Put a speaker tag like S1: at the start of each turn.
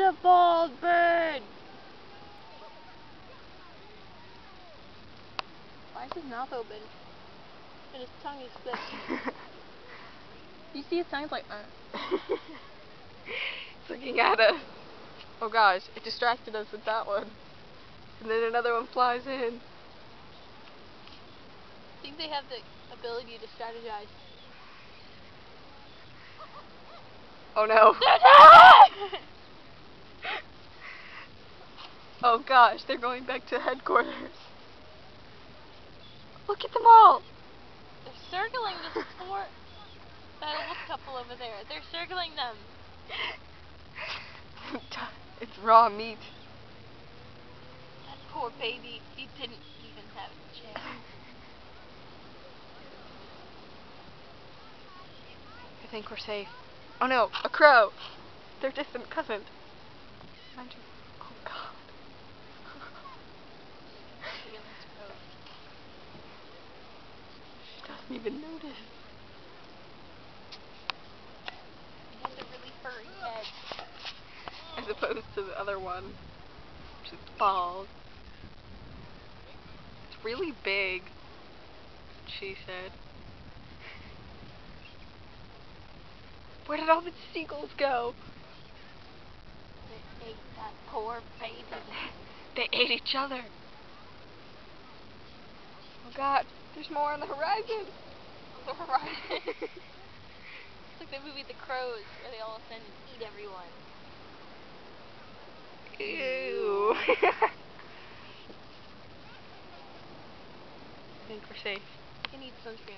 S1: a bald bird! Why is his mouth open? And his tongue is split. You see his tongue? It's like,
S2: It's looking at us. Oh gosh, it distracted us with that one. And then another one flies in.
S1: I think they have the ability to strategize.
S2: Oh no. Oh gosh, they're going back to headquarters. Look at them all.
S1: They're circling this poor, that old couple over there. They're circling them.
S2: It's raw meat.
S1: That poor baby, he didn't even have a chance.
S2: I think we're safe. Oh no, a crow. They're distant cousins. Mind you. Oh god. She doesn't even notice.
S1: He has a really furry head.
S2: As opposed to the other one, which is bald. It's really big, she said. Where did all the seagulls go?
S1: They ate that poor baby.
S2: They ate each other. Oh god, there's more on the horizon.
S1: The horizon. It's like the movie The Crows, where they all of a sudden eat everyone.
S2: Ew. I think we're safe.
S1: You need sunscreen.